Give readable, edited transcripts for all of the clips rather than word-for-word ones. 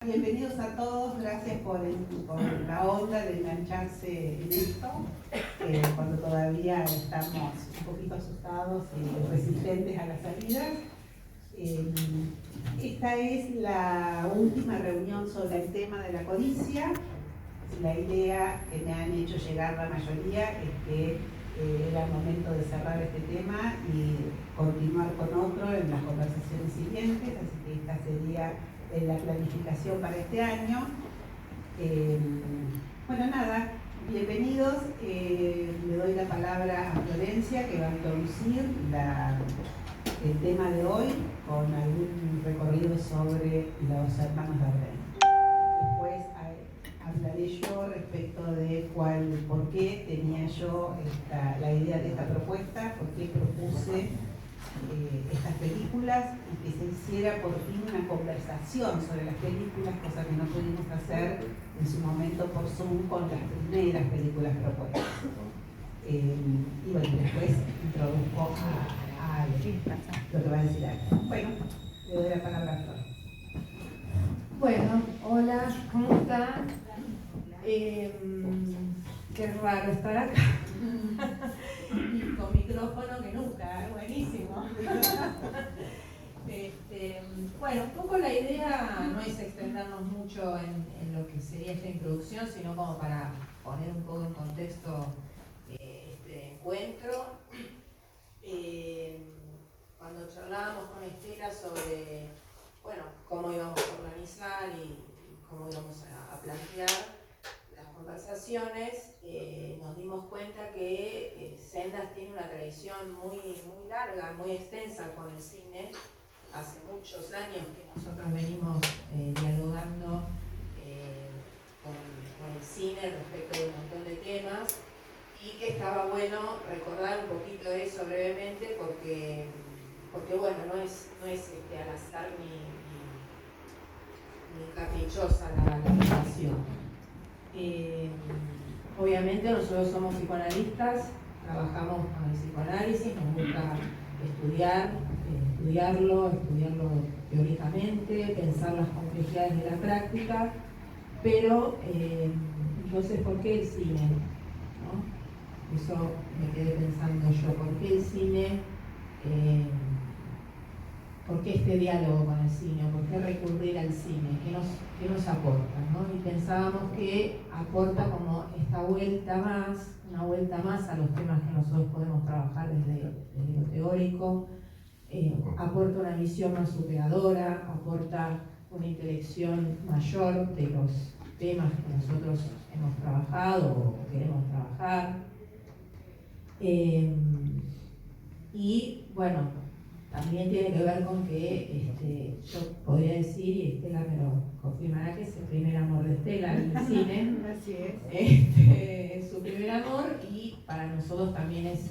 bienvenidos a todos, gracias por la onda de engancharse en esto, cuando todavía estamos un poquito asustados y resistentes a las salidas. Esta es la última reunión sobre el tema de la codicia. La idea que me han hecho llegar la mayoría es que era el momento de cerrar este tema y continuar con otro en las conversaciones siguientes, así que esta sería la planificación para este año. Bueno, nada, bienvenidos. Le doy la palabra a Florencia, que va a introducir el tema de hoy con algún recorrido sobre los hermanos Dardenne. Después hablaré yo respecto de por qué tenía yo la idea de esta propuesta, por qué propuse estas películas y que se hiciera por fin una conversación sobre las películas, cosa que no pudimos hacer en su momento por Zoom con las primeras películas propuestas. Y bueno, después introduzco a lo que va a decir Ana. Bueno, le doy la palabra a Flor. Bueno, hola, ¿cómo están? Qué raro estar acá. Y con micrófono que nunca, buenísimo. Bueno, un poco la idea no es extendernos mucho en lo que sería esta introducción, sino como para poner un poco en contexto este encuentro. Cuando charlábamos con Estela sobre cómo íbamos a organizar y cómo íbamos a plantear las conversaciones, nos dimos cuenta que Sendas tiene una tradición muy larga, muy extensa con el cine. Hace muchos años que nosotros venimos dialogando con el cine respecto de un montón de temas, y que estaba bueno recordar un poquito de eso brevemente porque bueno, no es al azar ni caprichosa la relación. Obviamente nosotros somos psicoanalistas, trabajamos con el psicoanálisis, nos gusta estudiarlo teóricamente, pensar las complejidades de la práctica, pero entonces, ¿por qué el cine? ¿No? Eso me quedé pensando yo, ¿por qué el cine? ¿Por qué este diálogo con el cine? ¿Por qué recurrir al cine? ¿Qué nos aporta? ¿No? Y pensábamos que aporta como esta una vuelta más a los temas que nosotros podemos trabajar desde lo teórico, aporta una visión más superadora, aporta una intelección mayor de los temas que nosotros hemos trabajado o queremos trabajar. Y bueno, también tiene que ver con que yo podría decir, y Estela me lo confirmará, que es el primer amor de Estela en el cine. Así es. Es su primer amor, y para nosotros también es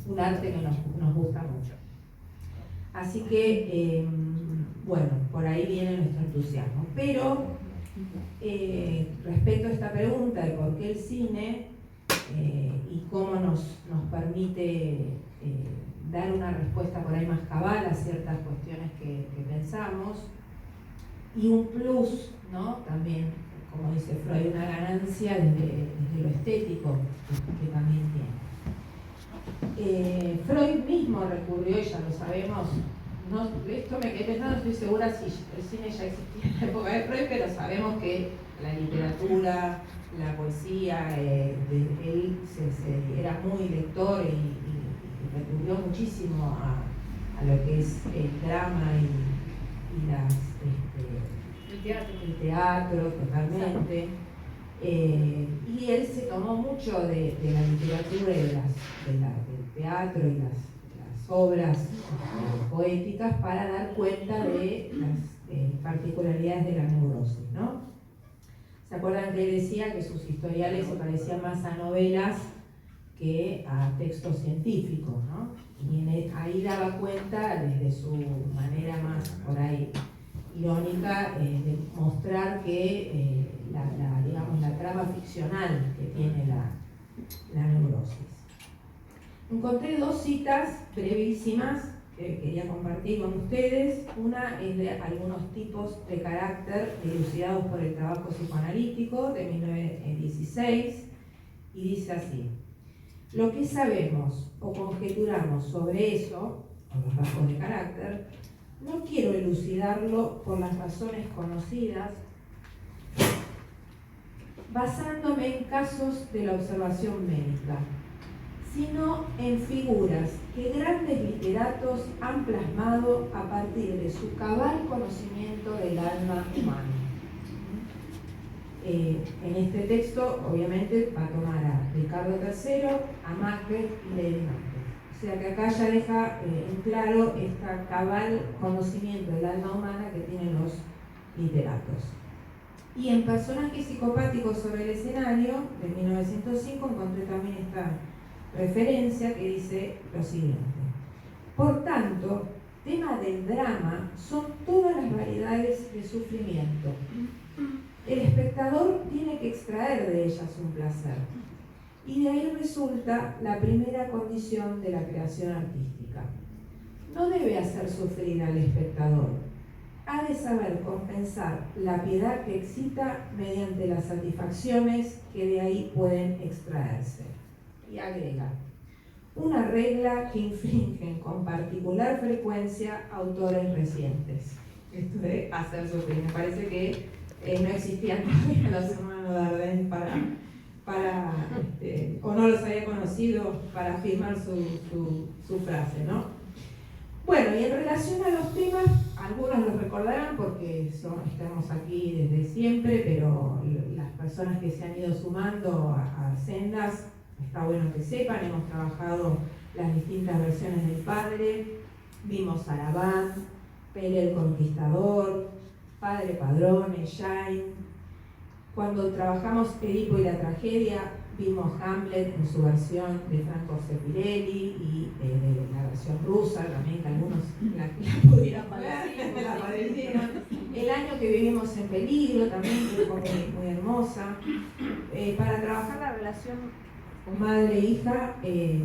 un arte que nos gusta mucho. Así que, por ahí viene nuestro entusiasmo. Pero respecto a esta pregunta de por qué el cine, y cómo nos permite dar una respuesta por ahí más cabal a ciertas cuestiones que pensamos, y un plus, ¿no? También, como dice Freud, una ganancia desde lo estético que también tiene. Freud mismo recurrió, y ya lo sabemos, esto me quedé pensando, estoy segura si el cine ya existía en la época de Freud, pero sabemos que la literatura, la poesía, él era muy lector y recurrió muchísimo a lo que es el drama el teatro totalmente. Y él se tomó mucho de la literatura y del teatro y las obras poéticas para dar cuenta de las particularidades de la neurosis, ¿no? ¿Se acuerdan que él decía que sus historiales se parecían más a novelas que a textos científicos, ¿no? Y ahí daba cuenta, desde su manera más por ahí irónica, de mostrar que la trama ficcional que tiene la neurosis. Encontré dos citas brevísimas que quería compartir con ustedes. Una es de algunos tipos de carácter elucidados por el trabajo psicoanalítico de 1916 y dice así: lo que sabemos o conjeturamos sobre eso, o los rasgos de carácter, no quiero elucidarlo por las razones conocidas, basándome en casos de la observación médica, sino en figuras que grandes literatos han plasmado a partir de su cabal conocimiento del alma humana. En este texto, obviamente, va a tomar a Ricardo III, a Macbeth y Lady Macbeth. O sea que acá ya deja en claro este cabal conocimiento del alma humana que tienen los literatos. Y en Personajes psicopáticos sobre el escenario, de 1905, encontré también esta referencia que dice lo siguiente: por tanto, tema del drama son todas las variedades de sufrimiento. El espectador tiene que extraer de ellas un placer, y de ahí resulta la primera condición de la creación artística. No debe hacer sufrir al espectador, ha de saber compensar la piedad que excita mediante las satisfacciones que de ahí pueden extraerse. Y agrega: una regla que infringen con particular frecuencia autores recientes. Esto de hacer sufrir, me parece que no existían todavía los hermanos Dardenne o no los había conocido para afirmar su frase, ¿no? Bueno, y en relación a los temas, algunos los recordarán porque estamos aquí desde siempre, pero las personas que se han ido sumando a Sendas, está bueno que sepan, hemos trabajado las distintas versiones del Padre, vimos Arabán, Pele el Conquistador, Padre Padrone, Shine. Cuando trabajamos Edipo y la tragedia, vimos Hamlet en su versión de Franco Zeffirelli y la versión rusa, también que algunos la pudieran ver, la padecieron. El año que vivimos en peligro, también que fue muy hermosa. Para trabajar la relación madre e hija,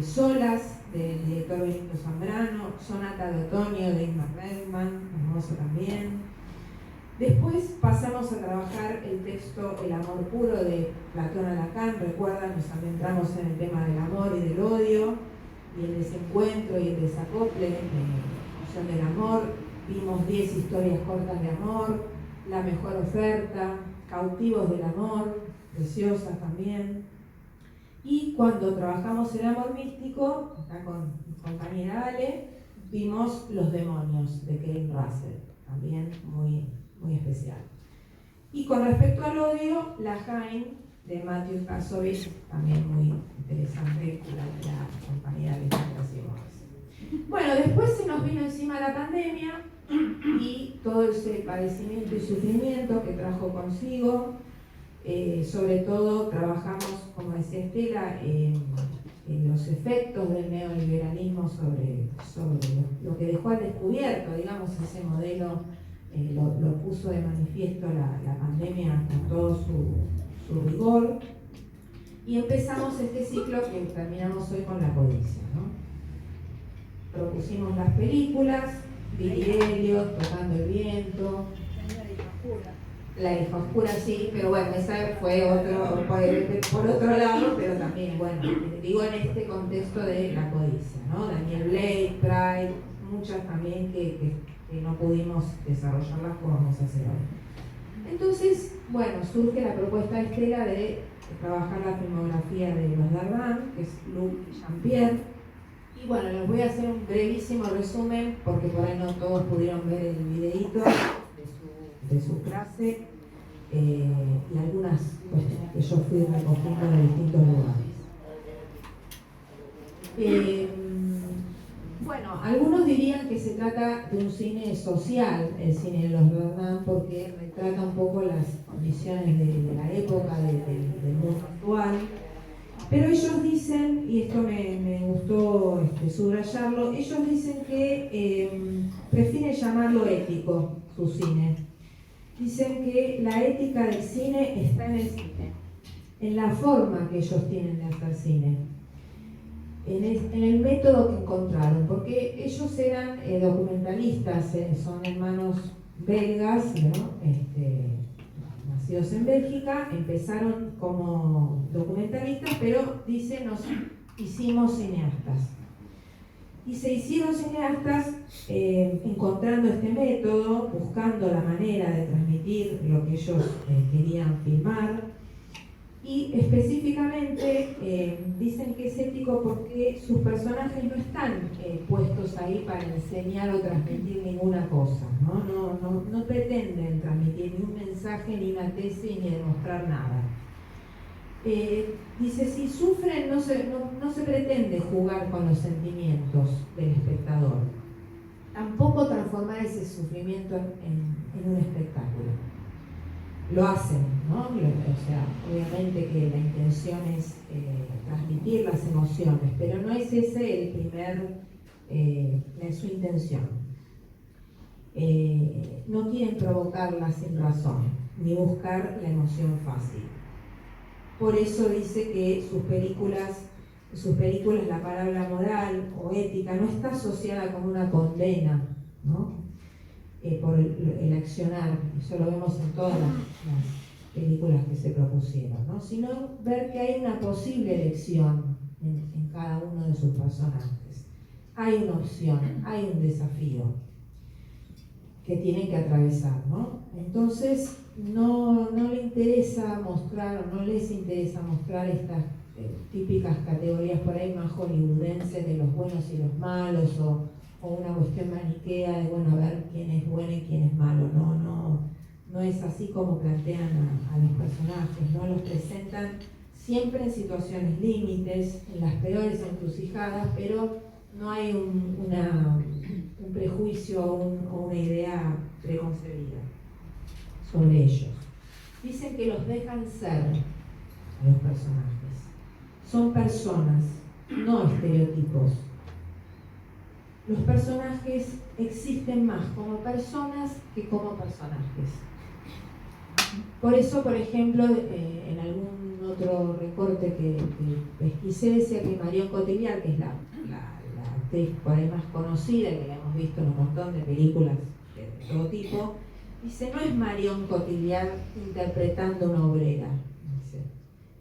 Solas, del director Benito Zambrano, Sonata de Otoño de Ingmar Bergman, hermoso también. Después pasamos a trabajar el texto El amor puro de Platón a Lacan. Recuerdan, nos adentramos en el tema del amor y del odio, y el desencuentro y el desacople, la noción del amor. Vimos 10 historias cortas de amor, La mejor oferta, Cautivos del amor, preciosas también. Y cuando trabajamos el amor místico, acá con mi compañera Ale, vimos Los demonios de Kate Russell, también muy especial. Y con respecto al odio, La Haine de Matthew Kassovitz, también muy interesante, la compañera de Simons. Bueno, después se nos vino encima la pandemia y todo ese padecimiento y sufrimiento que trajo consigo. Sobre todo trabajamos, como decía Estela, en los efectos del neoliberalismo sobre lo que dejó al descubierto, digamos, ese modelo lo puso de manifiesto la pandemia con todo su rigor. Y empezamos este ciclo que terminamos hoy con La codicia, ¿no? Propusimos las películas, Billy Elliot, Tocando el viento, La hija oscura, sí, pero bueno, esa fue por otro lado, pero también, bueno, digo en este contexto de La codicia, ¿no? Daniel Blake, Pride, muchas también que no pudimos desarrollarlas como vamos a hacer hoy. Entonces, bueno, surge la propuesta de Estela de trabajar la filmografía de los Dardenne, que es Luc y Jean-Pierre. Y bueno, les voy a hacer un brevísimo resumen, porque por ahí no todos pudieron ver el videíto de su clase y algunas cuestiones que yo fui recogiendo de distintos lugares. Bueno, algunos dirían que se trata de un cine social, el cine de los Dardenne, porque retrata un poco las condiciones de la época, del mundo actual. Pero ellos dicen, y esto me gustó subrayarlo, ellos dicen que prefieren llamarlo ético, su cine. Dicen que la ética del cine está en el cine, en la forma que ellos tienen de hacer cine. en el método que encontraron, porque ellos eran documentalistas, son hermanos belgas, ¿no? Nacidos en Bélgica, empezaron como documentalistas, pero dicen nos hicimos cineastas. Y se hicieron cineastas encontrando este método, buscando la manera de transmitir lo que ellos querían filmar. Y específicamente dicen que es ético porque sus personajes no están puestos ahí para enseñar o transmitir ninguna cosa, no pretenden transmitir ni un mensaje, ni una tesis, ni demostrar nada. Dice, si sufren no se pretende jugar con los sentimientos del espectador, tampoco transformar ese sufrimiento en un espectáculo. Lo hacen, ¿no? O sea, obviamente que la intención es transmitir las emociones, pero no es ese su intención. No quieren provocarla sin razón, ni buscar la emoción fácil. Por eso dice que sus películas la palabra moral o ética no está asociada con una condena, ¿no? Por el accionar, eso lo vemos en todas las películas que se propusieron, ¿no? Sino ver que hay una posible elección en cada uno de sus personajes. Hay una opción, hay un desafío que tienen que atravesar, ¿no? Entonces no le interesa mostrar, o no les interesa mostrar estas típicas categorías por ahí más hollywoodenses de los buenos y los malos, o una cuestión maniquea de, bueno, a ver quién es bueno y quién es malo. No es así como plantean a los personajes, ¿no? Los presentan siempre en situaciones límites, en las peores encrucijadas, pero no hay un prejuicio o una idea preconcebida sobre ellos. Dicen que los dejan ser a los personajes. Son personas, no estereotipos. Los personajes existen más como personas que como personajes. Por eso, por ejemplo, en algún otro recorte que pesquisé, decía que Marion Cotillard, que es la actriz por ahí más conocida, que la hemos visto en un montón de películas de todo tipo, dice, no es Marion Cotillard interpretando una obrera, dice,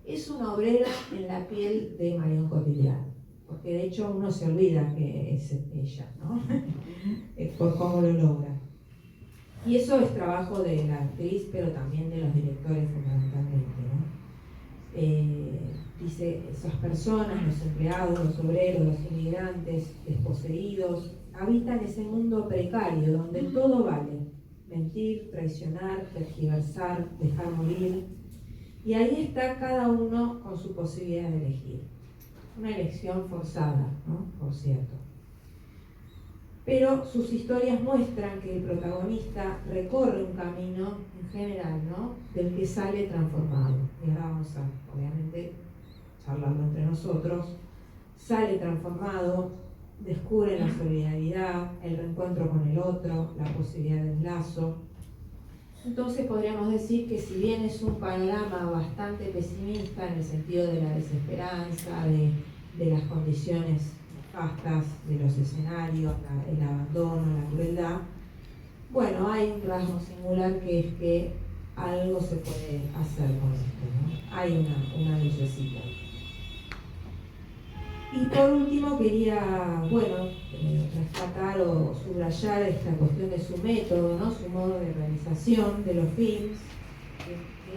es una obrera en la piel de Marion Cotillard. Porque de hecho uno se olvida que es ella, ¿no? Por cómo lo logra. Y eso es trabajo de la actriz, pero también de los directores fundamentalmente, ¿no? Dice, esas personas, los empleados, los obreros, los inmigrantes, desposeídos, habitan ese mundo precario donde todo vale. Mentir, traicionar, tergiversar, dejar morir. Y ahí está cada uno con su posibilidad de elegir. Una elección forzada, ¿no? Por cierto. Pero sus historias muestran que el protagonista recorre un camino, en general, ¿no? Del que sale transformado. Y ahora vamos a, obviamente, charlarlo entre nosotros. Sale transformado, descubre la solidaridad, el reencuentro con el otro, la posibilidad de enlazo. Entonces podríamos decir que si bien es un panorama bastante pesimista en el sentido de la desesperanza, de las condiciones nefastas de los escenarios, el abandono, la crueldad, bueno, hay un rasgo singular que es que algo se puede hacer con esto, ¿no? Hay una lucecita. Y por último quería, rescatar o subrayar esta cuestión de su método, ¿no? Su modo de realización de los films,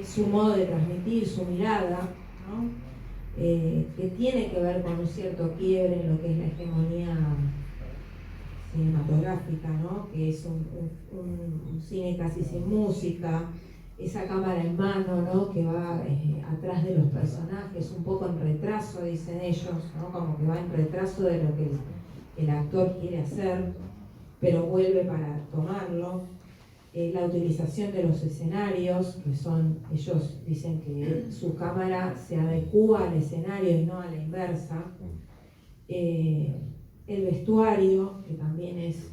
su modo de transmitir, su mirada, ¿no? Que tiene que ver con un cierto quiebre en lo que es la hegemonía cinematográfica, ¿no? Que es un cine casi sin música, esa cámara en mano, ¿no? Que va atrás de los personajes, un poco en retraso, dicen ellos, ¿no? Como que va en retraso de lo que el actor quiere hacer, pero vuelve para tomarlo. La utilización de los escenarios, que son, ellos dicen que su cámara se adecúa al escenario y no a la inversa. El vestuario, que también es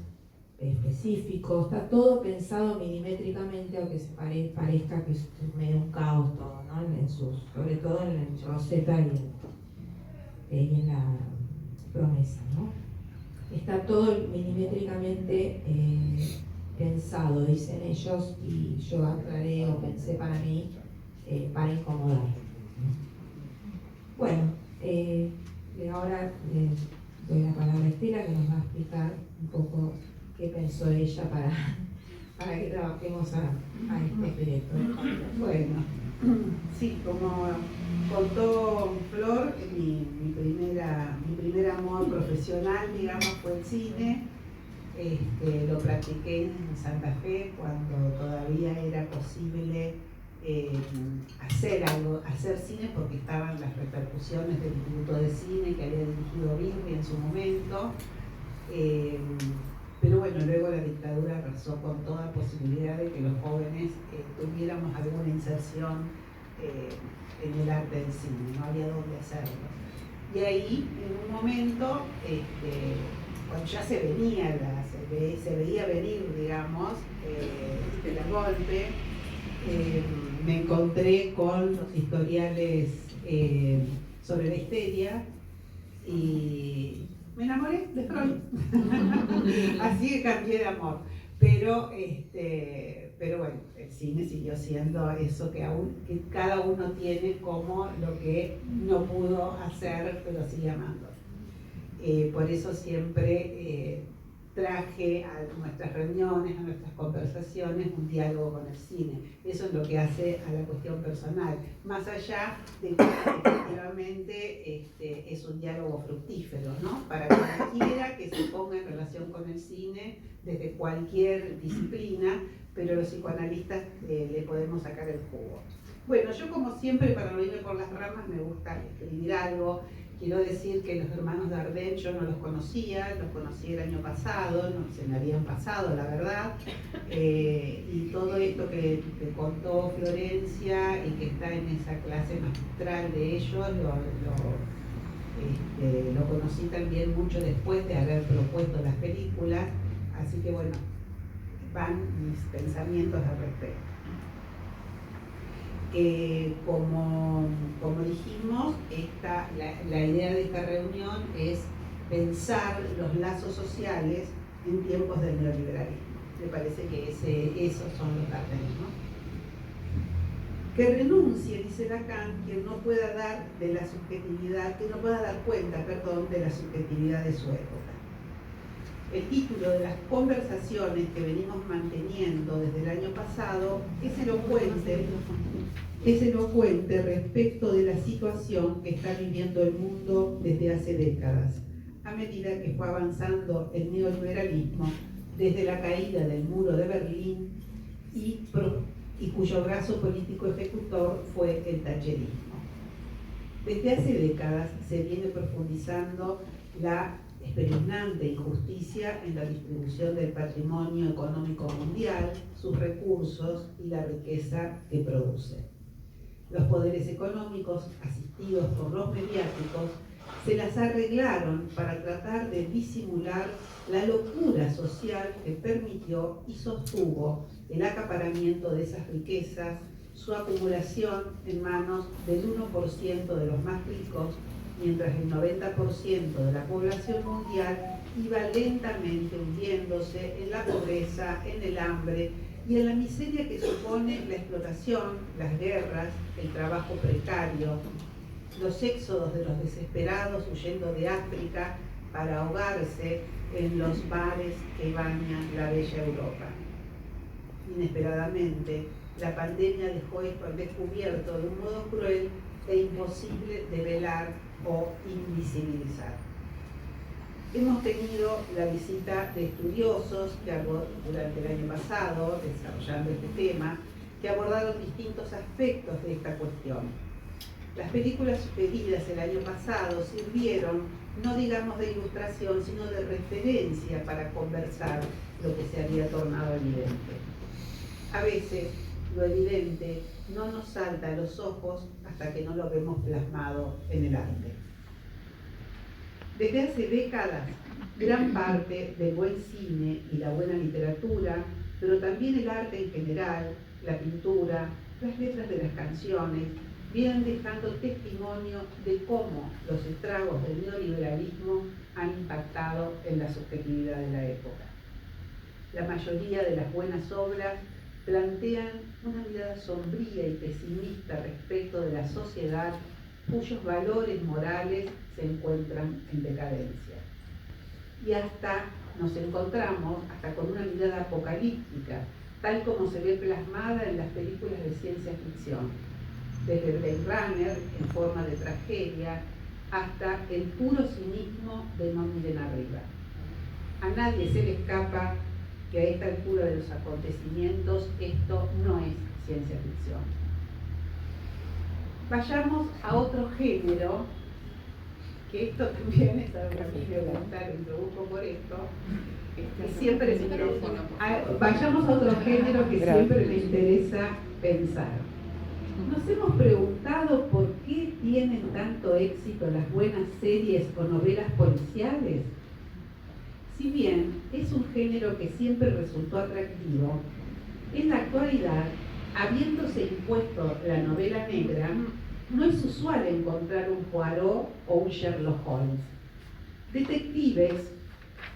específico, está todo pensado milimétricamente, aunque se parezca que es medio un caos todo, ¿no? Sobre todo en la Rosetta y en promesa, ¿no? Está todo milimétricamente pensado, dicen ellos, y yo aclaré o pensé para mí, para incomodar, ¿no? Bueno, ahora le doy la palabra a Estela, que nos va a explicar un poco qué pensó ella para que trabajemos a este proyecto. Bueno, sí, como contó Flor, mi primer amor profesional, digamos, fue el cine. Lo practiqué en Santa Fe cuando todavía era posible hacer cine, porque estaban las repercusiones del Instituto de Cine que había dirigido Birri en su momento. Pero bueno, luego la dictadura arrasó con toda posibilidad de que los jóvenes tuviéramos alguna inserción en el arte del cine, no había dónde hacerlo. Y ahí, en un momento, cuando ya se veía venir, digamos, de golpe, me encontré con los historiales sobre la histeria y me enamoré de Freud. Así que cambié de amor. Pero bueno, el cine siguió siendo eso que cada uno tiene como lo que no pudo hacer, pero sigue amando. Por eso siempre traje a nuestras reuniones, a nuestras conversaciones, un diálogo con el cine. Eso es lo que hace a la cuestión personal, más allá de que efectivamente es un diálogo fructífero, ¿no? Para cualquiera que se ponga en relación con el cine, desde cualquier disciplina, pero los psicoanalistas le podemos sacar el jugo. Bueno, yo como siempre, para no irme por las ramas, me gusta escribir algo. Quiero decir que los hermanos Dardenne yo no los conocía, los conocí el año pasado, no se me habían pasado, la verdad. Y todo esto que contó Florencia y que está en esa clase magistral de ellos, lo conocí también mucho después de haber propuesto las películas. Así que bueno, van mis pensamientos al respecto. Como dijimos, la idea de esta reunión es pensar los lazos sociales en tiempos del neoliberalismo. Me parece que esos son los Dardenne, ¿no? Que renuncie, dice Lacan, quien no pueda dar cuenta de la subjetividad de su época. El título de las conversaciones que venimos manteniendo desde el año pasado es elocuente respecto de la situación que está viviendo el mundo desde hace décadas, a medida que fue avanzando el neoliberalismo desde la caída del muro de Berlín y cuyo brazo político ejecutor fue el thatcherismo. Desde hace décadas se viene profundizando la espeluznante injusticia en la distribución del patrimonio económico mundial, sus recursos y la riqueza que produce. Los poderes económicos, asistidos por los mediáticos, se las arreglaron para tratar de disimular la locura social que permitió y sostuvo el acaparamiento de esas riquezas, su acumulación en manos del 1% de los más ricos, mientras el 90% de la población mundial iba lentamente hundiéndose en la pobreza, en el hambre y en la miseria que supone la explotación, las guerras, el trabajo precario, los éxodos de los desesperados huyendo de África para ahogarse en los mares que bañan la bella Europa. Inesperadamente, la pandemia dejó esto al descubierto de un modo cruel e imposible de velar o invisibilizar. Hemos tenido la visita de estudiosos durante el año pasado, desarrollando este tema, que abordaron distintos aspectos de esta cuestión. Las películas sugeridas el año pasado sirvieron, no digamos de ilustración, sino de referencia para conversar lo que se había tornado evidente. A veces, lo evidente no nos salta a los ojos hasta que no lo vemos plasmado en el arte. Desde hace décadas, gran parte del buen cine y la buena literatura, pero también el arte en general, la pintura, las letras de las canciones, vienen dejando testimonio de cómo los estragos del neoliberalismo han impactado en la subjetividad de la época. La mayoría de las buenas obras plantean una mirada sombría y pesimista respecto de la sociedad cuyos valores morales se encuentran en decadencia. Y hasta nos encontramos hasta con una mirada apocalíptica, tal como se ve plasmada en las películas de ciencia ficción, desde Blade Runner en forma de tragedia hasta el puro cinismo de No miren arriba. A nadie se le escapa que a esta altura de los acontecimientos esto no es ciencia ficción. Vayamos a otro género, que esto también es algo que lo introdujo por esto, que siempre vayamos a otro género que siempre me interesa pensar. Nos hemos preguntado por qué tienen tanto éxito las buenas series o novelas policiales. Si bien es un género que siempre resultó atractivo, en la actualidad, habiéndose impuesto la novela negra, no es usual encontrar un Poirot o un Sherlock Holmes. Detectives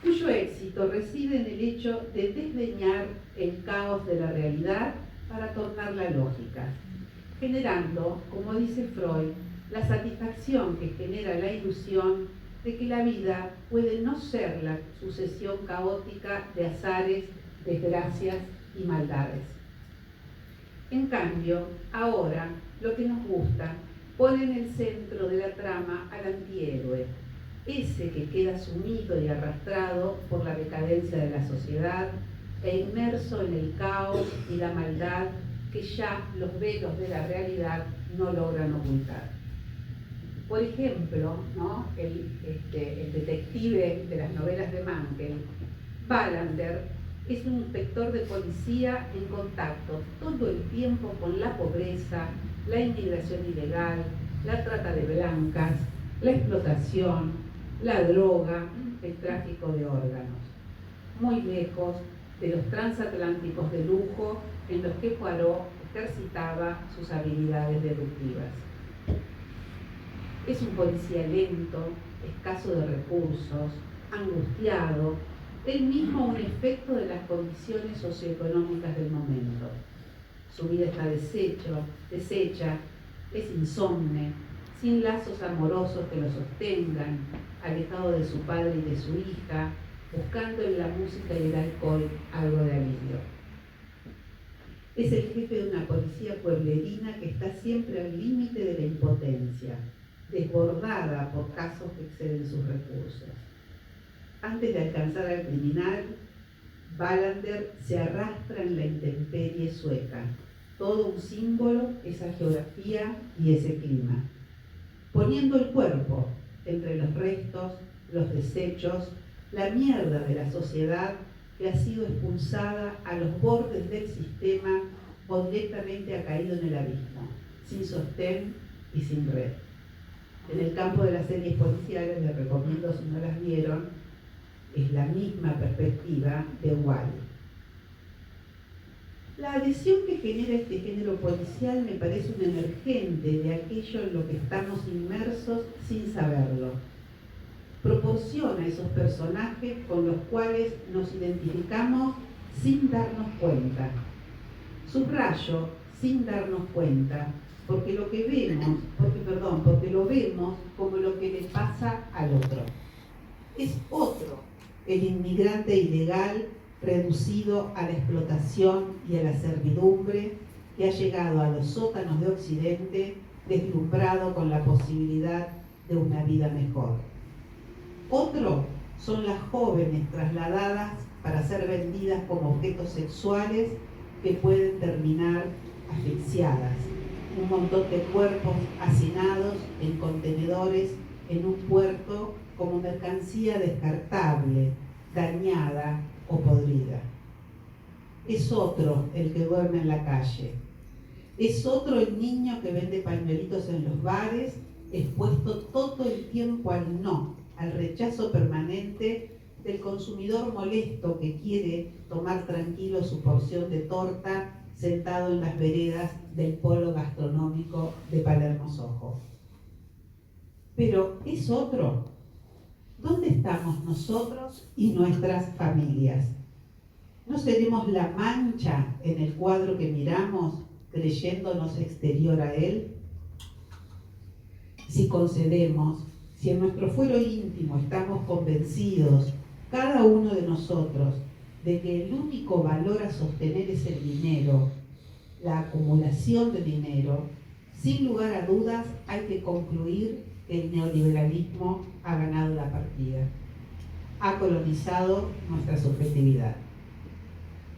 cuyo éxito reside en el hecho de desdeñar el caos de la realidad para tornarla lógica, generando, como dice Freud, la satisfacción que genera la ilusión de que la vida puede no ser la sucesión caótica de azares, desgracias y maldades. En cambio, ahora, lo que nos gusta pone en el centro de la trama al antihéroe, ese que queda sumido y arrastrado por la decadencia de la sociedad e inmerso en el caos y la maldad que ya los velos de la realidad no logran ocultar. Por ejemplo, ¿no? el detective de las novelas de Mankell, Wallander, es un inspector de policía en contacto todo el tiempo con la pobreza, la inmigración ilegal, la trata de blancas, la explotación, la droga, el tráfico de órganos. Muy lejos de los transatlánticos de lujo en los que Poirot ejercitaba sus habilidades deductivas. Es un policía lento, escaso de recursos, angustiado, él mismo un efecto de las condiciones socioeconómicas del momento. Su vida está deshecha, es insomne, sin lazos amorosos que lo sostengan, alejado de su padre y de su hija, buscando en la música y el alcohol algo de alivio. Es el jefe de una policía pueblerina que está siempre al límite de la impotencia, desbordada por casos que exceden sus recursos. Antes de alcanzar al criminal, Wallander se arrastra en la intemperie sueca, todo un símbolo, esa geografía y ese clima, poniendo el cuerpo entre los restos, los desechos, la mierda de la sociedad que ha sido expulsada a los bordes del sistema o directamente ha caído en el abismo, sin sostén y sin red. En el campo de las series policiales, les recomiendo si no las vieron, es la misma perspectiva de Wally. La adhesión que genera este género policial me parece un emergente de aquello en lo que estamos inmersos sin saberlo. Proporciona esos personajes con los cuales nos identificamos sin darnos cuenta. Subrayo, sin darnos cuenta, porque lo vemos como lo que le pasa al otro. Es otro, el inmigrante ilegal reducido a la explotación y a la servidumbre, que ha llegado a los sótanos de Occidente deslumbrado con la posibilidad de una vida mejor. Otro son las jóvenes trasladadas para ser vendidas como objetos sexuales que pueden terminar asfixiadas. Un montón de cuerpos hacinados en contenedores en un puerto como mercancía descartable, dañada o podrida. Es otro el que duerme en la calle. Es otro el niño que vende pañuelitos en los bares, expuesto todo el tiempo al no, al rechazo permanente del consumidor molesto que quiere tomar tranquilo su porción de torta sentado en las veredas del polo gastronómico de Palermo Soho. Pero es otro. ¿Dónde estamos nosotros y nuestras familias? ¿No seremos la mancha en el cuadro que miramos, creyéndonos exterior a él? Si concedemos, si en nuestro fuero íntimo estamos convencidos, cada uno de nosotros, de que el único valor a sostener es el dinero, la acumulación de dinero, sin lugar a dudas hay que concluir que el neoliberalismo ha ganado la partida, ha colonizado nuestra subjetividad.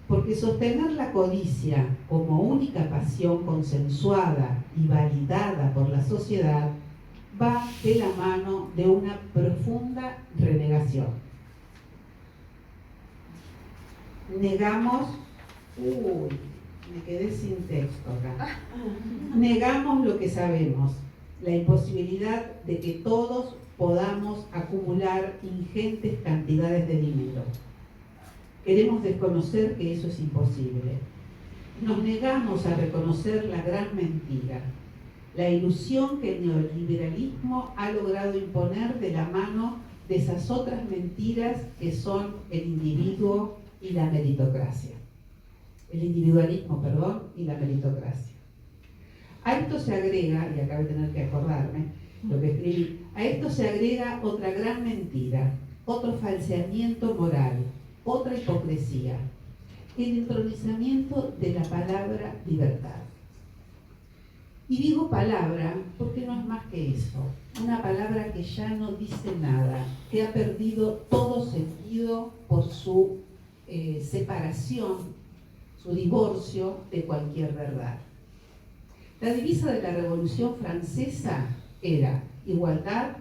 Porque sostener la codicia como única pasión consensuada y validada por la sociedad va de la mano de una profunda renegación. Negamos, me quedé sin texto acá. Negamos lo que sabemos, la imposibilidad de que todos podamos acumular ingentes cantidades de dinero. Queremos desconocer que eso es imposible. Nos negamos a reconocer la gran mentira, la ilusión que el neoliberalismo ha logrado imponer de la mano de esas otras mentiras que son el individuo y la meritocracia. El individualismo, y la meritocracia. A esto se agrega, y acá voy a tener que acordarme lo que escribí, a esto se agrega otra gran mentira, otro falseamiento moral, otra hipocresía, el entronizamiento de la palabra libertad. Y digo palabra porque no es más que eso, una palabra que ya no dice nada, que ha perdido todo sentido por su separación, su divorcio de cualquier verdad. La divisa de la Revolución Francesa era libertad,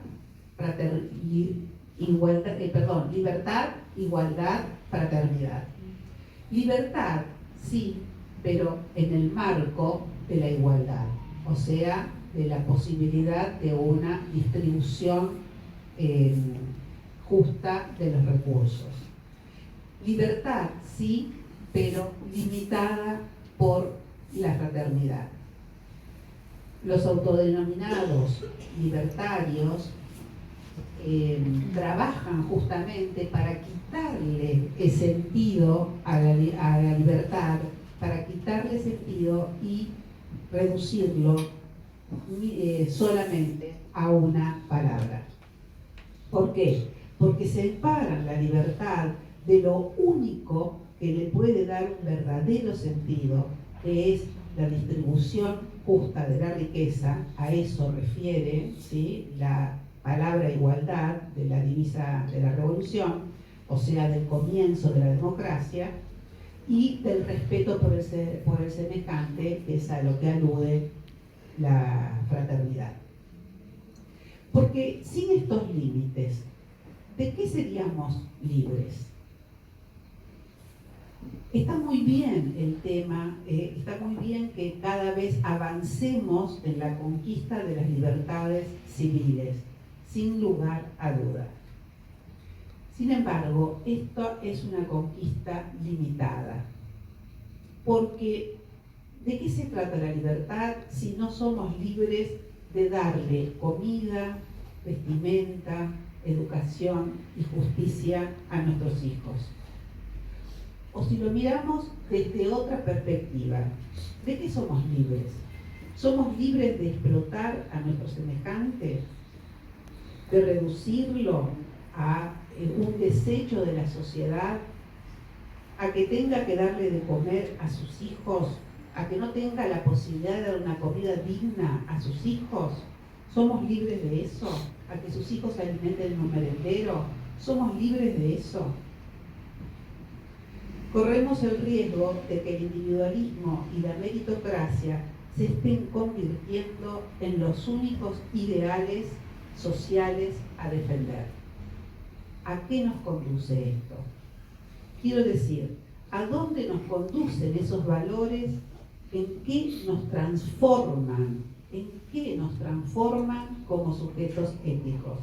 igualdad, fraternidad. Libertad, sí, pero en el marco de la igualdad, o sea, de la posibilidad de una distribución justa de los recursos. Libertad, sí, pero limitada por la fraternidad. Los autodenominados libertarios trabajan justamente para quitarle el sentido a la libertad, para quitarle sentido y reducirlo solamente a una palabra. ¿Por qué? Porque separan la libertad de lo único que le puede dar un verdadero sentido, que es la distribución justa de la riqueza. A eso refiere, ¿sí?, la palabra igualdad de la divisa de la Revolución, o sea, del comienzo de la democracia, y del respeto por el semejante, que es a lo que alude la fraternidad. Porque sin estos límites, ¿de qué seríamos libres? Está muy bien el tema, está muy bien que cada vez avancemos en la conquista de las libertades civiles, sin lugar a duda. Sin embargo, esto es una conquista limitada, porque ¿de qué se trata la libertad si no somos libres de darle comida, vestimenta, educación y justicia a nuestros hijos? O si lo miramos desde otra perspectiva, ¿de qué somos libres? ¿Somos libres de explotar a nuestro semejante? ¿De reducirlo a un desecho de la sociedad? ¿A que tenga que darle de comer a sus hijos? ¿A que no tenga la posibilidad de dar una comida digna a sus hijos? ¿Somos libres de eso? ¿A que sus hijos se alimenten en un merendero? ¿Somos libres de eso? Corremos el riesgo de que el individualismo y la meritocracia se estén convirtiendo en los únicos ideales sociales a defender. ¿A qué nos conduce esto? Quiero decir, ¿a dónde nos conducen esos valores? ¿En qué nos transforman? ¿En qué nos transforman como sujetos éticos?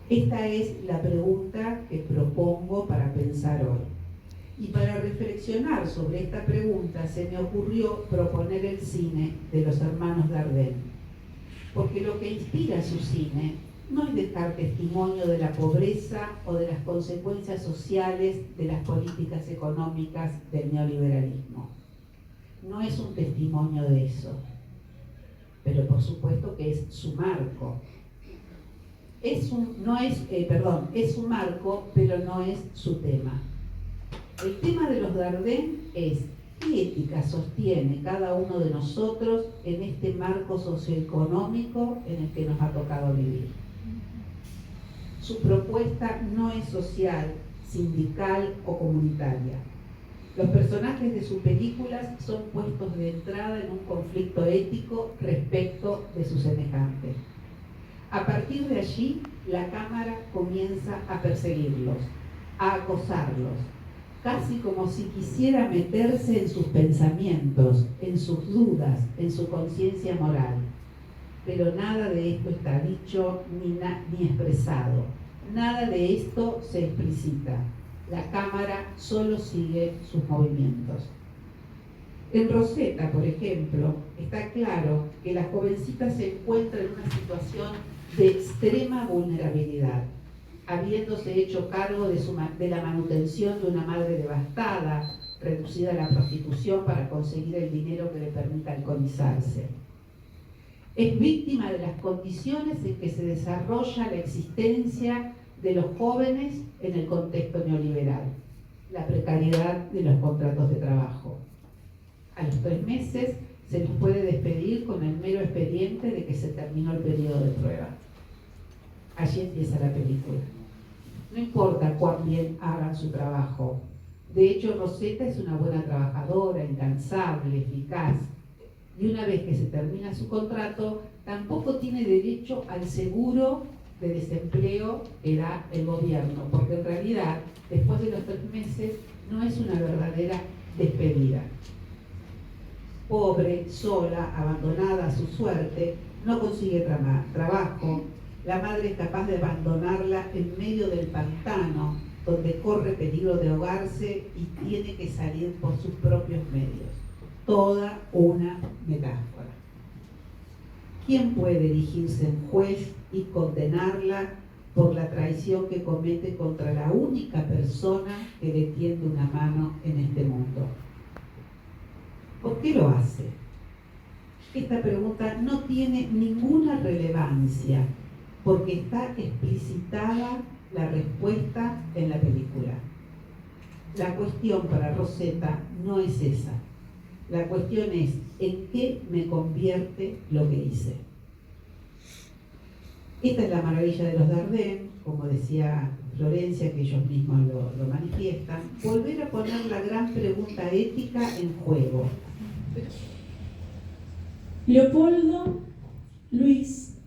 Esta es la pregunta que propongo para pensar hoy. Y para reflexionar sobre esta pregunta se me ocurrió proponer el cine de los hermanos Dardenne, porque lo que inspira su cine no es dejar testimonio de la pobreza o de las consecuencias sociales de las políticas económicas del neoliberalismo. No es un testimonio de eso, pero por supuesto que es su marco. Es un marco, pero no es su tema. El tema de los Dardenne es qué ética sostiene cada uno de nosotros en este marco socioeconómico en el que nos ha tocado vivir. Su propuesta no es social, sindical o comunitaria. Los personajes de sus películas son puestos de entrada en un conflicto ético respecto de sus semejantes. A partir de allí, la cámara comienza a perseguirlos, a acosarlos, casi como si quisiera meterse en sus pensamientos, en sus dudas, en su conciencia moral. Pero nada de esto está dicho ni expresado. Nada de esto se explicita. La cámara solo sigue sus movimientos. En Rosetta, por ejemplo, está claro que la jovencita se encuentra en una situación de extrema vulnerabilidad, habiéndose hecho cargo de la manutención de una madre devastada, reducida a la prostitución para conseguir el dinero que le permita alcoholizarse. Es víctima de las condiciones en que se desarrolla la existencia de los jóvenes en el contexto neoliberal, la precariedad de los contratos de trabajo. A los 3 meses se los puede despedir con el mero expediente de que se terminó el periodo de prueba. Allí empieza la película. No importa cuán bien hagan su trabajo. De hecho, Rosetta es una buena trabajadora, incansable, eficaz. Y una vez que se termina su contrato, tampoco tiene derecho al seguro de desempleo que da el gobierno, porque en realidad, después de los 3 meses, no es una verdadera despedida. Pobre, sola, abandonada a su suerte, no consigue trabajo. La madre es capaz de abandonarla en medio del pantano, donde corre peligro de ahogarse y tiene que salir por sus propios medios. Toda una metáfora. ¿Quién puede erigirse en juez y condenarla por la traición que comete contra la única persona que le tiende una mano en este mundo? ¿Por qué lo hace? Esta pregunta no tiene ninguna relevancia porque está explicitada la respuesta en la película. La cuestión para Rosetta no es esa. La cuestión es ¿en qué me convierte lo que hice? Esta es la maravilla de los Dardenne, como decía Florencia, que ellos mismos lo manifiestan, volver a poner la gran pregunta ética en juego. Leopoldo, Luis,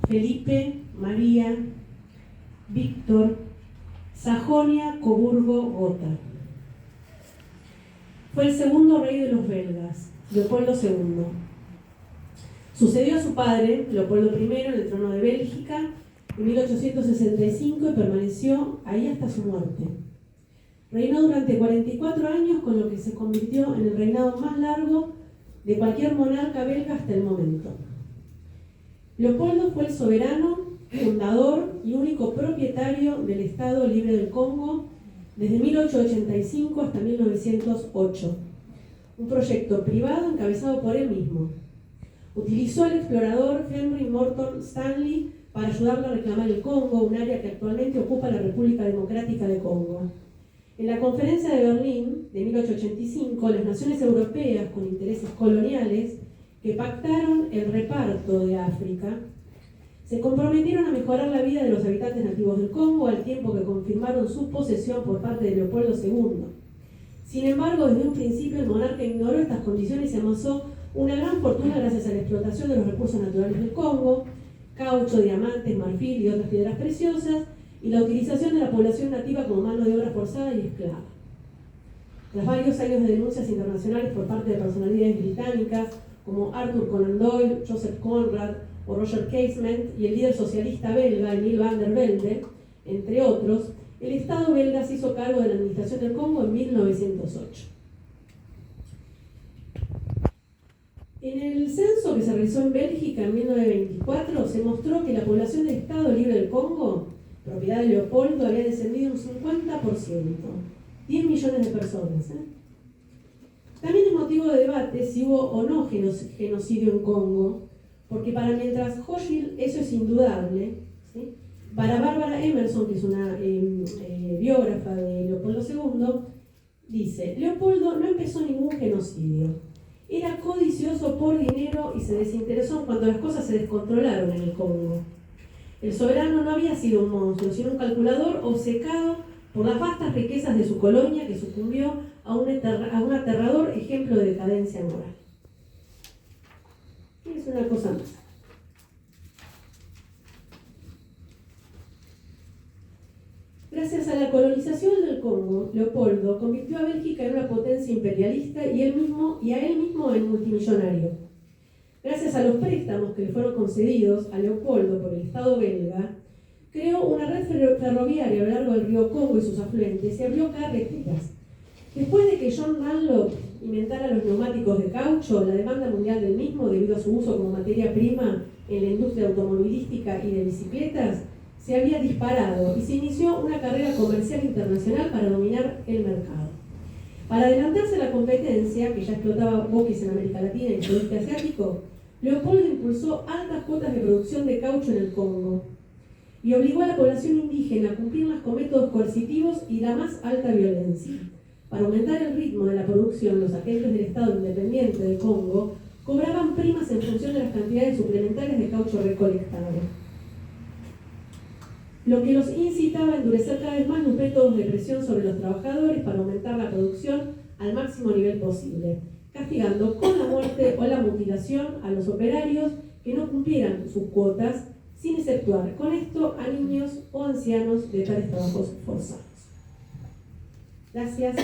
Felipe, María, Víctor, Sajonia, Coburgo, Gotha. Fue el segundo rey de los belgas, Leopoldo II. Sucedió a su padre, Leopoldo I, en el trono de Bélgica en 1865 y permaneció ahí hasta su muerte. Reinó durante 44 años, con lo que se convirtió en el reinado más largo de cualquier monarca belga hasta el momento. Leopoldo fue el soberano, fundador y único propietario del Estado Libre del Congo desde 1885 hasta 1908, un proyecto privado encabezado por él mismo. Utilizó al explorador Henry Morton Stanley para ayudarlo a reclamar el Congo, un área que actualmente ocupa la República Democrática de Congo. En la Conferencia de Berlín de 1885, las naciones europeas con intereses coloniales que pactaron el reparto de África se comprometieron a mejorar la vida de los habitantes nativos del Congo al tiempo que confirmaron su posesión por parte de Leopoldo II. Sin embargo, desde un principio el monarca ignoró estas condiciones y amasó una gran fortuna gracias a la explotación de los recursos naturales del Congo, caucho, diamantes, marfil y otras piedras preciosas, y la utilización de la población nativa como mano de obra forzada y esclava. Tras varios años de denuncias internacionales por parte de personalidades británicas como Arthur Conan Doyle, Joseph Conrad o Roger Casement y el líder socialista belga Emile van der Velde, entre otros, el Estado belga se hizo cargo de la administración del Congo en 1908. En el censo que se realizó en Bélgica en 1924 se mostró que la población del Estado Libre del Congo, propiedad de Leopoldo, había descendido un 50%, 10 millones de personas. También es motivo de debate si hubo o no genocidio en Congo, porque para mientras Hochschild eso es indudable, ¿sí? Para Bárbara Emerson, que es una biógrafa de Leopoldo II, dice: Leopoldo no empezó ningún genocidio. Era codicioso por dinero y se desinteresó cuando las cosas se descontrolaron en el Congo. El soberano no había sido un monstruo, sino un calculador obcecado por las vastas riquezas de su colonia, que sucumbió a un aterrador ejemplo de decadencia moral. Y es una cosa más. Gracias a la colonización del Congo, Leopoldo convirtió a Bélgica en una potencia imperialista y a él mismo en multimillonario. Gracias a los préstamos que le fueron concedidos a Leopoldo por el Estado belga, creó una red ferroviaria a lo largo del río Congo y sus afluentes y abrió carreteras. Después de que John Dunlop inventara los neumáticos de caucho, la demanda mundial del mismo, debido a su uso como materia prima en la industria automovilística y de bicicletas, se había disparado y se inició una carrera comercial internacional para dominar el mercado. Para adelantarse a la competencia, que ya explotaba boquis en América Latina y el sudeste asiático, Leopoldo impulsó altas cuotas de producción de caucho en el Congo y obligó a la población indígena a cumplirlas con métodos coercitivos y la más alta violencia. Para aumentar el ritmo de la producción, los agentes del Estado Independiente del Congo cobraban primas en función de las cantidades suplementarias de caucho recolectado, lo que los incitaba a endurecer cada vez más los métodos de presión sobre los trabajadores para aumentar la producción al máximo nivel posible, castigando con la muerte o la mutilación a los operarios que no cumplieran sus cuotas, sin exceptuar con esto a niños o ancianos de tales trabajos forzados. Gracias.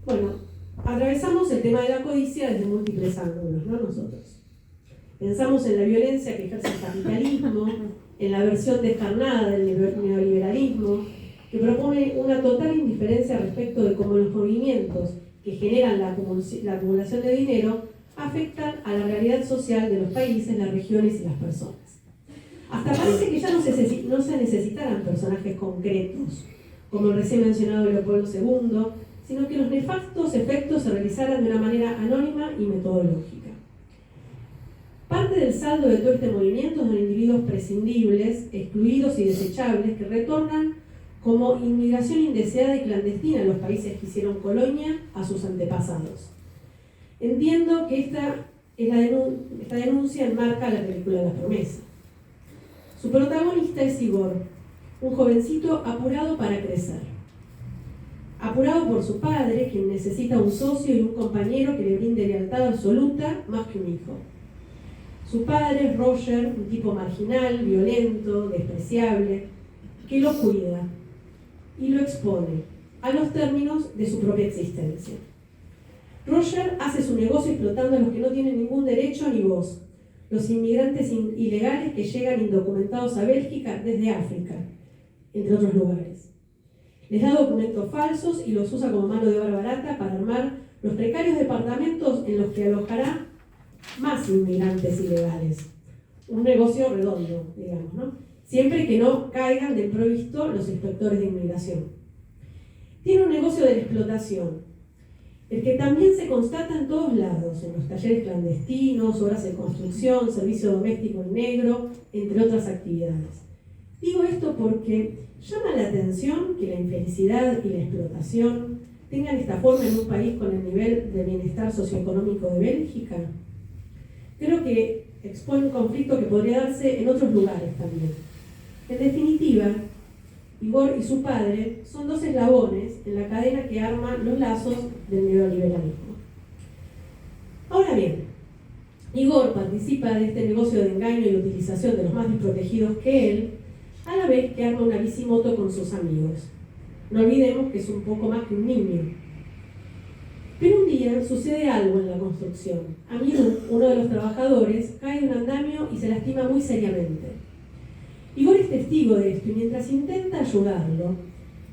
Bueno, atravesamos el tema de la codicia desde múltiples ángulos, ¿no? Nosotros pensamos en la violencia que ejerce el capitalismo, en la versión descarnada del neoliberalismo, que propone una total indiferencia respecto de cómo los movimientos que generan la acumulación de dinero afectan a la realidad social de los países, las regiones y las personas. Hasta parece que ya no se necesitaran personajes concretos, como el recién mencionado Leopoldo II, sino que los nefastos efectos se realizaran de una manera anónima y metodológica. Parte del saldo de todo este movimiento son individuos prescindibles, excluidos y desechables que retornan como inmigración indeseada y clandestina a los países que hicieron colonia a sus antepasados. Entiendo que esta denuncia enmarca la película La Promesa. Su protagonista es Igor, un jovencito apurado para crecer. Apurado por su padre, quien necesita un socio y un compañero que le brinde lealtad absoluta más que un hijo. Su padre es Roger, un tipo marginal, violento, despreciable, que lo cuida y lo expone a los términos de su propia existencia. Roger hace su negocio explotando a los que no tienen ningún derecho ni voz, los inmigrantes ilegales que llegan indocumentados a Bélgica desde África, entre otros lugares. Les da documentos falsos y los usa como mano de obra barata para armar los precarios departamentos en los que alojará más inmigrantes ilegales. Un negocio redondo, digamos, ¿no? Siempre que no caigan de improviso los inspectores de inmigración. Tiene un negocio de la explotación, el que también se constata en todos lados, en los talleres clandestinos, obras de construcción, servicio doméstico en negro, entre otras actividades. Digo esto porque llama la atención que la infelicidad y la explotación tengan esta forma en un país con el nivel de bienestar socioeconómico de Bélgica. Creo que expone un conflicto que podría darse en otros lugares también. En definitiva, Igor y su padre son dos eslabones en la cadena que arma los lazos del neoliberalismo. Ahora bien, Igor participa de este negocio de engaño y utilización de los más desprotegidos que él, a la vez que arma una bicimoto con sus amigos. No olvidemos que es un poco más que un niño. Pero un día día sucede algo en la construcción. Aminu, uno de los trabajadores, cae de un andamio y se lastima muy seriamente. Igor es testigo de esto y mientras intenta ayudarlo,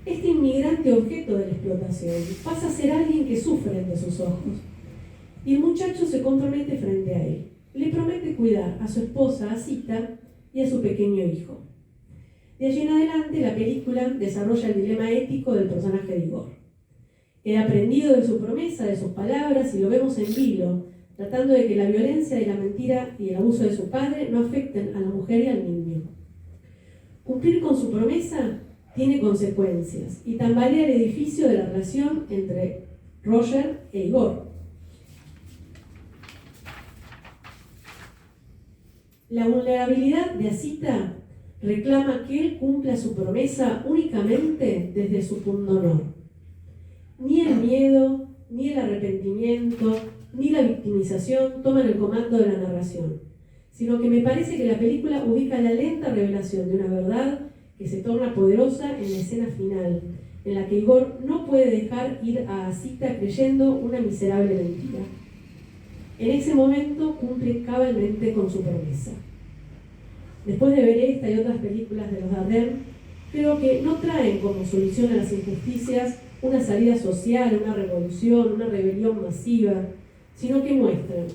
este inmigrante objeto de la explotación pasa a ser alguien que sufre ante sus ojos. Y el muchacho se compromete frente a él. Le promete cuidar a su esposa, Asita, y a su pequeño hijo. De allí en adelante, la película desarrolla el dilema ético del personaje de Igor. Queda prendido de su promesa, de sus palabras, y lo vemos en vilo, tratando de que la violencia de la mentira y el abuso de su padre no afecten a la mujer y al niño. Cumplir con su promesa tiene consecuencias y tambalea el edificio de la relación entre Roger e Igor. La vulnerabilidad de Asita reclama que él cumpla su promesa únicamente desde su pundonor. Ni el miedo, ni el arrepentimiento, ni la victimización toman el comando de la narración, sino que me parece que la película ubica la lenta revelación de una verdad que se torna poderosa en la escena final, en la que Igor no puede dejar ir a Asita creyendo una miserable mentira. En ese momento cumple cabalmente con su promesa. Después de ver esta y otras películas de los Dardenne, creo que no traen como solución a las injusticias una salida social, una revolución, una rebelión masiva, sino que muestran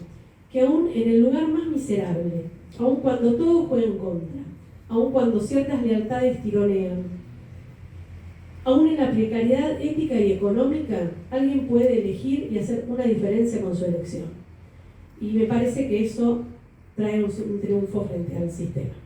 que aún en el lugar más miserable, aún cuando todo juega en contra, aún cuando ciertas lealtades tironean, aún en la precariedad ética y económica, alguien puede elegir y hacer una diferencia con su elección. Y me parece que eso trae un triunfo frente al sistema.